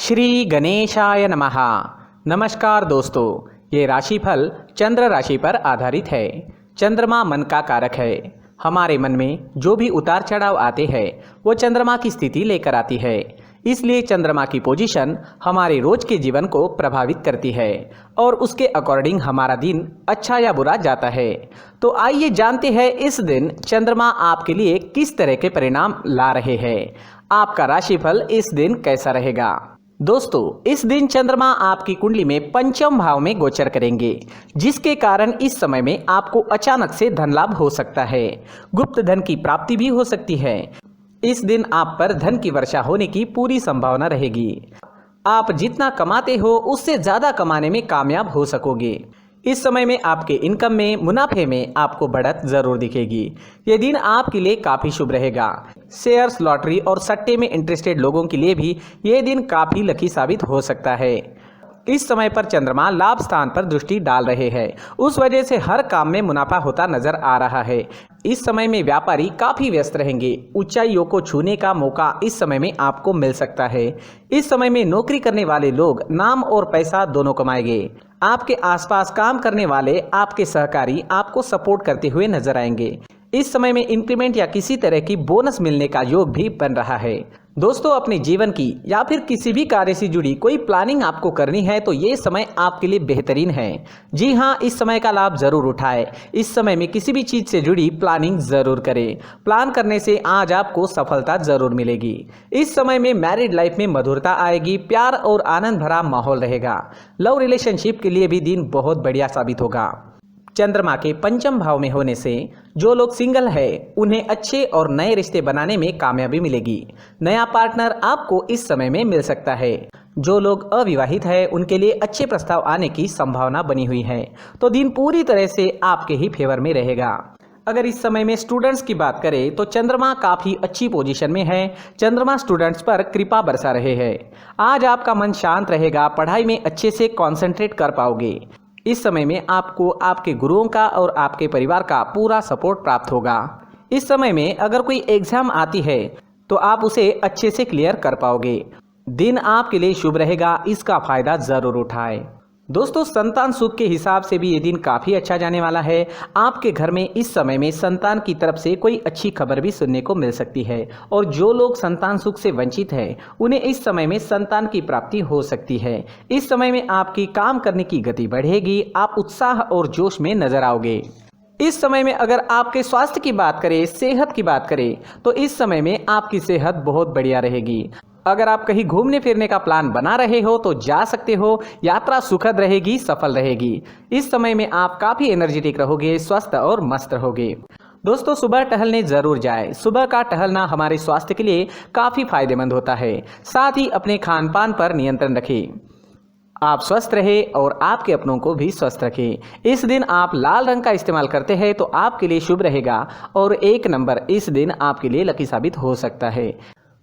श्री गणेशाय नमः। नमस्कार दोस्तों, ये राशिफल चंद्र राशि पर आधारित है। चंद्रमा मन का कारक है। हमारे मन में जो भी उतार चढ़ाव आते हैं वो चंद्रमा की स्थिति लेकर आती है। इसलिए चंद्रमा की पोजीशन हमारे रोज के जीवन को प्रभावित करती है और उसके अकॉर्डिंग हमारा दिन अच्छा या बुरा जाता है। तो आइए जानते हैं इस दिन चंद्रमा आपके लिए किस तरह के परिणाम ला रहे हैं। आपका राशिफल इस दिन कैसा रहेगा। दोस्तों, इस दिन चंद्रमा आपकी कुंडली में पंचम भाव में गोचर करेंगे, जिसके कारण इस समय में आपको अचानक से धन लाभ हो सकता है। गुप्त धन की प्राप्ति भी हो सकती है। इस दिन आप पर धन की वर्षा होने की पूरी संभावना रहेगी। आप जितना कमाते हो उससे ज्यादा कमाने में कामयाब हो सकोगे। इस समय में आपके इनकम में, मुनाफे में आपको बढ़त जरूर दिखेगी। ये दिन आपके लिए काफी शुभ रहेगा। शेयर्स, लॉटरी और सट्टे में इंटरेस्टेड लोगों के लिए भी ये दिन काफी लकी साबित हो सकता है। इस समय पर चंद्रमा लाभ स्थान पर दृष्टि डाल रहे हैं, उस वजह से हर काम में मुनाफा होता नजर आ रहा है। इस समय में व्यापारी काफी व्यस्त रहेंगे। ऊंचाइयों को छूने का मौका इस समय में आपको मिल सकता है। इस समय में नौकरी करने वाले लोग नाम और पैसा दोनों कमाएंगे। आपके आसपास काम करने वाले आपके सहकारी आपको सपोर्ट करते हुए नजर आएंगे। इस समय में इंक्रीमेंट या किसी तरह की बोनस मिलने का योग भी बन रहा है। दोस्तों, अपने जीवन की या फिर किसी भी कार्य से जुड़ी कोई प्लानिंग आपको करनी है तो ये समय आपके लिए बेहतरीन है। जी हाँ, इस समय का लाभ जरूर उठाएं। इस समय में किसी भी चीज से जुड़ी प्लानिंग जरूर करें। प्लान करने से आज आपको सफलता जरूर मिलेगी। इस समय में मैरिड लाइफ में मधुरता आएगी। प्यार और आनंद भरा माहौल रहेगा। लव रिलेशनशिप के लिए भी दिन बहुत बढ़िया साबित होगा। चंद्रमा के पंचम भाव में होने से जो लोग सिंगल है उन्हें अच्छे और नए रिश्ते बनाने में कामयाबी मिलेगी। नया पार्टनर आपको इस समय में मिल सकता है। जो लोग अविवाहित है उनके लिए अच्छे प्रस्ताव आने की संभावना बनी हुई है। तो दिन पूरी तरह से आपके ही फेवर में रहेगा। अगर इस समय में स्टूडेंट्स की बात करें तो चंद्रमा काफी अच्छी पोजीशन में है। चंद्रमा स्टूडेंट्स पर कृपा बरसा रहे हैं। आज आपका मन शांत रहेगा। पढ़ाई में अच्छे से कंसंट्रेट कर पाओगे। इस समय में आपको आपके गुरुओं का और आपके परिवार का पूरा सपोर्ट प्राप्त होगा। इस समय में अगर कोई एग्जाम आती है तो आप उसे अच्छे से क्लियर कर पाओगे। दिन आपके लिए शुभ रहेगा, इसका फायदा जरूर उठाएं। दोस्तों, संतान सुख के हिसाब से भी ये दिन काफ़ी अच्छा जाने वाला है। आपके घर में इस समय में संतान की तरफ से कोई अच्छी खबर भी सुनने को मिल सकती है और जो लोग संतान सुख से वंचित हैं उन्हें इस समय में संतान की प्राप्ति हो सकती है। इस समय में आपकी काम करने की गति बढ़ेगी। आप उत्साह और जोश में नजर आओगे। इस समय में अगर आपके स्वास्थ्य की बात करें, सेहत की बात करें तो इस समय में आपकी सेहत बहुत बढ़िया रहेगी। अगर आप कहीं घूमने फिरने का प्लान बना रहे हो तो जा सकते हो। यात्रा सुखद रहेगी, सफल रहेगी। इस समय में आप काफी एनर्जेटिक रहोगे, स्वस्थ और मस्त रहोगे। दोस्तों, सुबह टहलने जरूर जाएं। सुबह का टहलना हमारे स्वास्थ्य के लिए काफी फायदेमंद होता है। साथ ही अपने खान पान पर नियंत्रण रखें। आप स्वस्थ रहे और आपके अपनों को भी स्वस्थ रखें। इस दिन आप लाल रंग का इस्तेमाल करते हैं तो आपके लिए शुभ रहेगा और 1 नंबर इस दिन आपके लिए लकी साबित हो सकता है।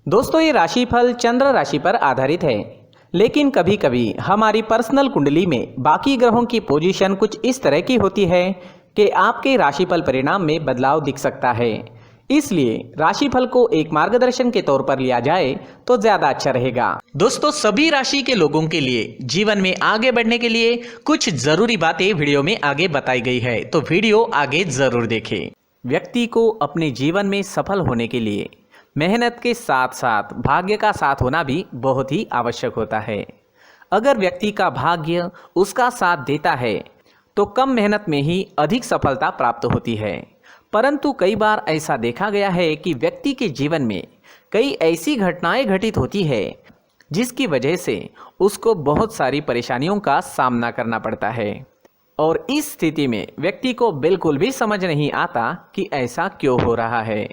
दोस्तों, ये राशिफल चंद्र राशि पर आधारित है, लेकिन कभी कभी हमारी पर्सनल कुंडली में बाकी ग्रहों की पोजीशन कुछ इस तरह की होती है कि आपके राशिफल परिणाम में बदलाव दिख सकता है। इसलिए राशिफल को एक मार्गदर्शन के तौर पर लिया जाए तो ज्यादा अच्छा रहेगा। दोस्तों, सभी राशि के लोगों के लिए जीवन में आगे बढ़ने के लिए कुछ जरूरी बातें वीडियो में आगे बताई गई है, तो वीडियो आगे जरूर देखें। व्यक्ति को अपने जीवन में सफल होने के लिए मेहनत के साथ साथ भाग्य का साथ होना भी बहुत ही आवश्यक होता है। अगर व्यक्ति का भाग्य उसका साथ देता है तो कम मेहनत में ही अधिक सफलता प्राप्त होती है। परंतु कई बार ऐसा देखा गया है कि व्यक्ति के जीवन में कई ऐसी घटनाएं घटित होती है जिसकी वजह से उसको बहुत सारी परेशानियों का सामना करना पड़ता है और इस स्थिति में व्यक्ति को बिल्कुल भी समझ नहीं आता कि ऐसा क्यों हो रहा है।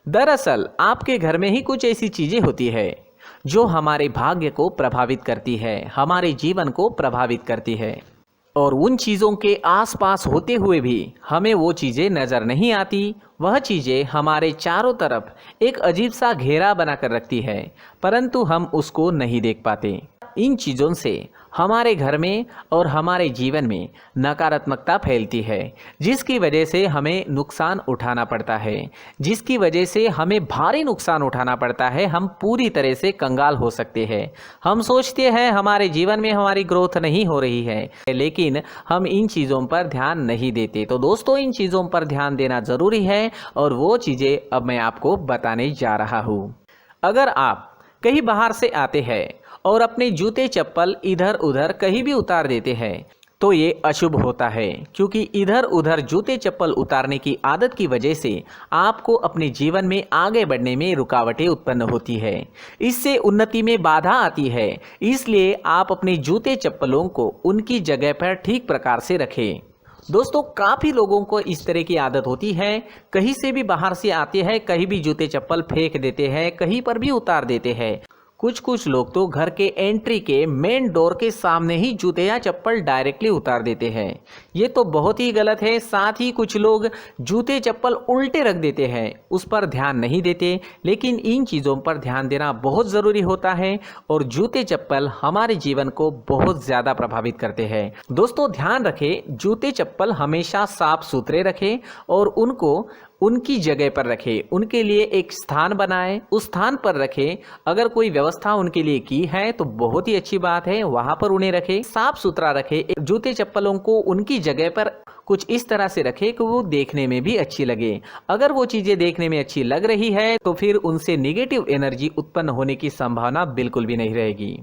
दरअसल आपके घर में ही कुछ ऐसी चीजें होती है जो हमारे भाग्य को प्रभावित करती है, हमारे जीवन को प्रभावित करती है और उन चीज़ों के आसपास होते हुए भी हमें वो चीज़ें नज़र नहीं आती। वह चीज़ें हमारे चारों तरफ एक अजीब सा घेरा बनाकर रखती है, परंतु हम उसको नहीं देख पाते। इन चीज़ों से हमारे घर में और हमारे जीवन में नकारात्मकता फैलती है, जिसकी वजह से हमें नुकसान उठाना पड़ता है, जिसकी वजह से हमें भारी नुकसान उठाना पड़ता है। हम पूरी तरह से कंगाल हो सकते हैं। हम सोचते हैं हमारे जीवन में हमारी ग्रोथ नहीं हो रही है, लेकिन हम इन चीज़ों पर ध्यान नहीं देते। तो दोस्तों, इन चीज़ों पर ध्यान देना ज़रूरी है और वो चीज़ें अब मैं आपको बताने जा रहा हूँ। अगर आप कहीं बाहर से आते हैं और अपने जूते चप्पल इधर उधर कहीं भी उतार देते हैं तो ये अशुभ होता है, क्योंकि इधर उधर जूते चप्पल उतारने की आदत की वजह से आपको अपने जीवन में आगे बढ़ने में रुकावटें उत्पन्न होती है। इससे उन्नति में बाधा आती है। इसलिए आप अपने जूते चप्पलों को उनकी जगह पर ठीक प्रकार से रखें। दोस्तों, काफ़ी लोगों को इस तरह की आदत होती है, कहीं से भी बाहर से आते हैं, कहीं भी जूते चप्पल फेंक देते हैं, कहीं पर भी उतार देते हैं। कुछ लोग तो घर के एंट्री के मेन डोर के सामने ही जूते या चप्पल डायरेक्टली उतार देते हैं। ये तो बहुत ही गलत है। साथ ही कुछ लोग जूते चप्पल उल्टे रख देते हैं, उस पर ध्यान नहीं देते। लेकिन इन चीज़ों पर ध्यान देना बहुत ज़रूरी होता है और जूते चप्पल हमारे जीवन को बहुत ज़्यादा प्रभावित करते हैं। दोस्तों, ध्यान रखें, जूते चप्पल हमेशा साफ सुथरे रखें और उनको उनकी जगह पर रखें। उनके लिए एक स्थान बनाएं, उस स्थान पर रखें। अगर कोई व्यवस्था उनके लिए की है तो बहुत ही अच्छी बात है, वहां पर उन्हें रखें, साफ सुथरा रखें। जूते चप्पलों को उनकी जगह पर कुछ इस तरह से रखें कि वो देखने में भी अच्छी लगे। अगर वो चीज़ें देखने में अच्छी लग रही है तो फिर उनसे नेगेटिव एनर्जी उत्पन्न होने की संभावना बिल्कुल भी नहीं रहेगी।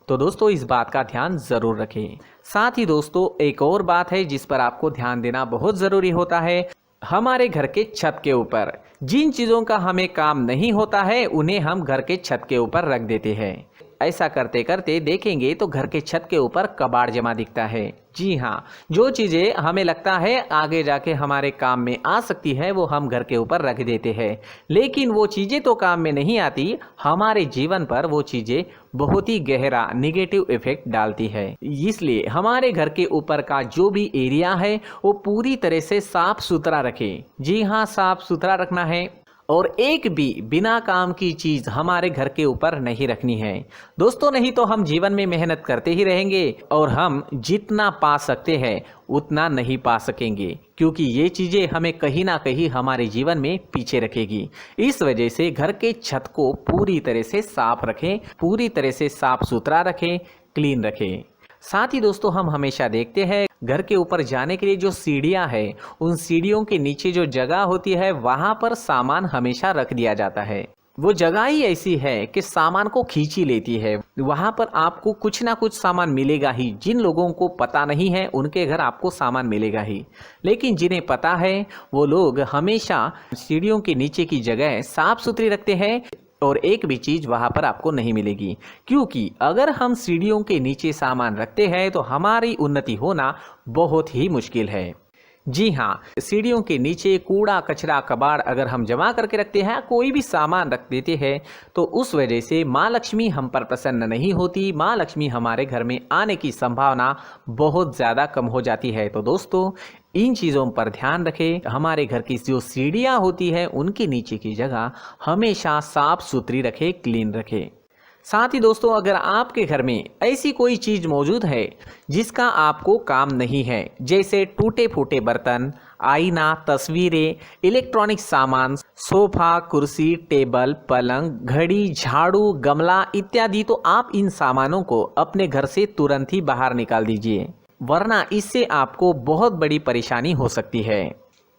तो दोस्तों, इस बात का ध्यान ज़रूर रखें। साथ ही दोस्तों, एक और बात है जिस पर आपको ध्यान देना बहुत ज़रूरी होता है। हमारे घर के छत के ऊपर जिन चीज़ों का हमें काम नहीं होता है उन्हें हम घर के छत के ऊपर रख देते हैं। ऐसा करते करते देखेंगे तो घर के छत के ऊपर कबाड़ जमा दिखता है। जी हाँ, जो चीज़ें हमें लगता है आगे जाके हमारे काम में आ सकती है वो हम घर के ऊपर रख देते हैं, लेकिन वो चीज़ें तो काम में नहीं आती। हमारे जीवन पर वो चीज़ें बहुत ही गहरा निगेटिव इफेक्ट डालती है। इसलिए हमारे घर के ऊपर का जो भी एरिया है वो पूरी तरह से साफ सुथरा रखें। जी हाँ, साफ सुथरा रखना है और एक भी बिना काम की चीज़ हमारे घर के ऊपर नहीं रखनी है। दोस्तों, नहीं तो हम जीवन में मेहनत करते ही रहेंगे और हम जितना पा सकते हैं उतना नहीं पा सकेंगे, क्योंकि ये चीज़ें हमें कहीं ना कहीं हमारे जीवन में पीछे रखेगी। इस वजह से घर के छत को पूरी तरह से साफ रखें, पूरी तरह से साफ सुथरा रखें, क्लीन रखें। साथ ही दोस्तों, हम हमेशा देखते हैं घर के ऊपर जाने के लिए जो सीढ़ियां हैं, उन सीढ़ियों के नीचे जो जगह होती है वहां पर सामान हमेशा रख दिया जाता है। वो जगह ही ऐसी है कि सामान को खींची लेती है। वहां पर आपको कुछ ना कुछ सामान मिलेगा ही। जिन लोगों को पता नहीं है उनके घर आपको सामान मिलेगा ही, लेकिन जिन्हें पता है वो लोग हमेशा सीढ़ियों के नीचे की जगह साफ सुथरी रखते हैं और एक भी चीज़ वहाँ पर आपको नहीं मिलेगी। क्योंकि अगर हम सीढ़ियों के नीचे सामान रखते हैं तो हमारी उन्नति होना बहुत ही मुश्किल है। जी हाँ, सीढ़ियों के नीचे कूड़ा कचरा कबाड़ अगर हम जमा करके रखते हैं, कोई भी सामान रख देते हैं, तो उस वजह से माँ लक्ष्मी हम पर प्रसन्न नहीं होती। माँ लक्ष्मी हमारे घर में आने की संभावना बहुत ज़्यादा कम हो जाती है। तो दोस्तों, इन चीज़ों पर ध्यान रखें। हमारे घर की जो सीढ़ियाँ होती है उनके नीचे की जगह हमेशा साफ सुथरी रखें, क्लीन रखें। साथ ही दोस्तों, अगर आपके घर में ऐसी कोई चीज़ मौजूद है जिसका आपको काम नहीं है, जैसे टूटे फूटे बर्तन, आईना, तस्वीरें, इलेक्ट्रॉनिक सामान, सोफा, कुर्सी, टेबल, पलंग, घड़ी, झाड़ू, गमला इत्यादि, तो आप इन सामानों को अपने घर से तुरंत ही बाहर निकाल दीजिए, वरना इससे आपको बहुत बड़ी परेशानी हो सकती है।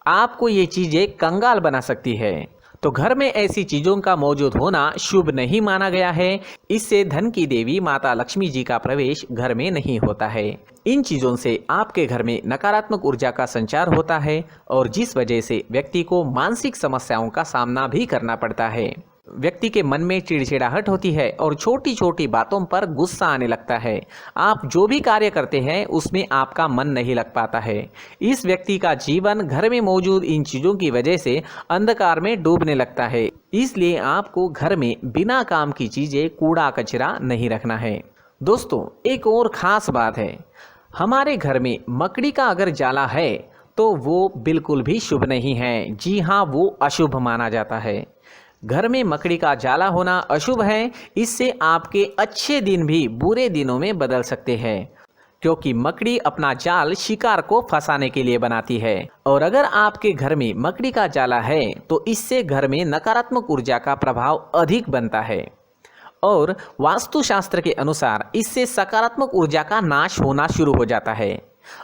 आपको ये चीज़ें कंगाल बना सकती है। तो घर में ऐसी चीज़ों का मौजूद होना शुभ नहीं माना गया है। इससे धन की देवी माता लक्ष्मी जी का प्रवेश घर में नहीं होता है। इन चीज़ों से आपके घर में नकारात्मक ऊर्जा का संचार होता है और जिस वजह से व्यक्ति को मानसिक समस्याओं का सामना भी करना पड़ता है। व्यक्ति के मन में चिड़चिड़ाहट होती है और छोटी छोटी बातों पर गुस्सा आने लगता है। आप जो भी कार्य करते हैं उसमें आपका मन नहीं लग पाता है। इस व्यक्ति का जीवन घर में मौजूद इन चीज़ों की वजह से अंधकार में डूबने लगता है। इसलिए आपको घर में बिना काम की चीज़ें, कूड़ा कचरा नहीं रखना है। दोस्तों, एक और ख़ास बात है, हमारे घर में मकड़ी का अगर जाला है तो वो बिल्कुल भी शुभ नहीं है। जी हाँ, वो अशुभ माना जाता है। घर में मकड़ी का जाला होना अशुभ है। इससे आपके अच्छे दिन भी बुरे दिनों में बदल सकते हैं, क्योंकि मकड़ी अपना जाल शिकार को फंसाने के लिए बनाती है। और अगर आपके घर में मकड़ी का जाला है तो इससे घर में नकारात्मक ऊर्जा का प्रभाव अधिक बनता है और वास्तुशास्त्र के अनुसार इससे सकारात्मक ऊर्जा का नाश होना शुरू हो जाता है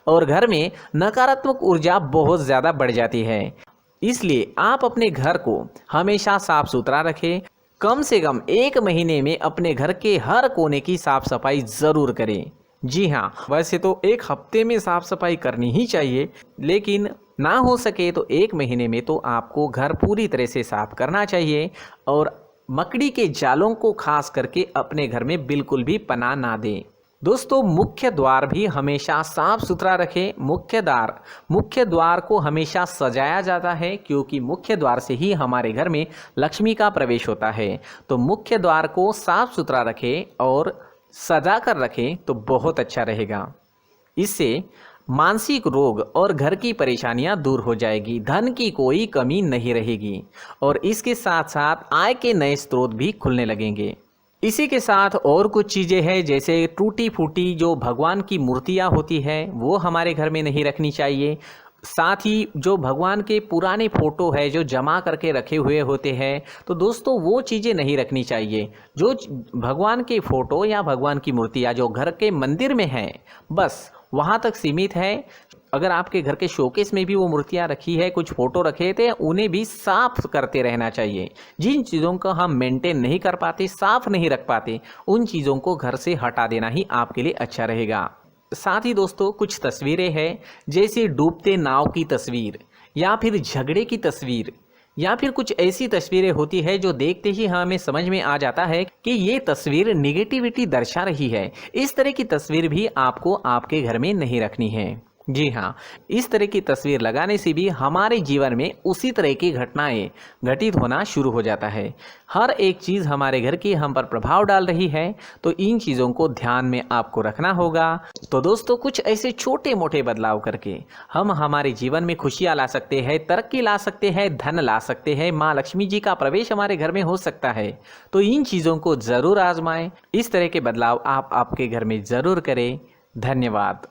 और घर में नकारात्मक ऊर्जा बहुत ज़्यादा बढ़ जाती है। इसलिए आप अपने घर को हमेशा साफ सुथरा रखें। कम से कम 1 महीने में अपने घर के हर कोने की साफ सफाई ज़रूर करें। जी हाँ, वैसे तो 1 हफ्ते में साफ सफाई करनी ही चाहिए, लेकिन ना हो सके तो 1 महीने में तो आपको घर पूरी तरह से साफ करना चाहिए और मकड़ी के जालों को खास करके अपने घर में बिल्कुल भी पनाह ना दें। दोस्तों, मुख्य द्वार भी हमेशा साफ सुथरा रखें। मुख्य द्वार को हमेशा सजाया जाता है, क्योंकि मुख्य द्वार से ही हमारे घर में लक्ष्मी का प्रवेश होता है। तो मुख्य द्वार को साफ सुथरा रखें और सजा कर रखें तो बहुत अच्छा रहेगा। इससे मानसिक रोग और घर की परेशानियां दूर हो जाएगी, धन की कोई कमी नहीं रहेगी और इसके साथ साथ आय के नए स्रोत भी खुलने लगेंगे। इसी के साथ और कुछ चीज़ें हैं, जैसे टूटी फूटी जो भगवान की मूर्तियां होती है वो हमारे घर में नहीं रखनी चाहिए। साथ ही जो भगवान के पुराने फ़ोटो है जो जमा करके रखे हुए होते हैं, तो दोस्तों वो चीज़ें नहीं रखनी चाहिए। जो भगवान के फ़ोटो या भगवान की मूर्तियाँ जो घर के मंदिर में हैं, बस वहाँ तक सीमित है। अगर आपके घर के शोकेस में भी वो मूर्तियाँ रखी है, कुछ फ़ोटो रखे थे, उन्हें भी साफ़ करते रहना चाहिए। जिन चीज़ों को हम मेंटेन नहीं कर पाते, साफ़ नहीं रख पाते, उन चीज़ों को घर से हटा देना ही आपके लिए अच्छा रहेगा। साथ ही दोस्तों, कुछ तस्वीरें हैं, जैसे डूबते नाव की तस्वीर या फिर झगड़े की तस्वीर या फिर कुछ ऐसी तस्वीरें होती है जो देखते ही हमें समझ में आ जाता है कि ये तस्वीर निगेटिविटी दर्शा रही है। इस तरह की तस्वीर भी आपको आपके घर में नहीं रखनी है। जी हाँ, इस तरह की तस्वीर लगाने से भी हमारे जीवन में उसी तरह की घटनाएं घटित होना शुरू हो जाता है। हर एक चीज़ हमारे घर की हम पर प्रभाव डाल रही है, तो इन चीज़ों को ध्यान में आपको रखना होगा। तो दोस्तों, कुछ ऐसे छोटे मोटे बदलाव करके हम हमारे जीवन में खुशियाँ ला सकते हैं, तरक्की ला सकते हैं, धन ला सकते हैं, माँ लक्ष्मी जी का प्रवेश हमारे घर में हो सकता है। तो इन चीज़ों को ज़रूर आजमाएं। इस तरह के बदलाव आप आपके घर में ज़रूर करें। धन्यवाद।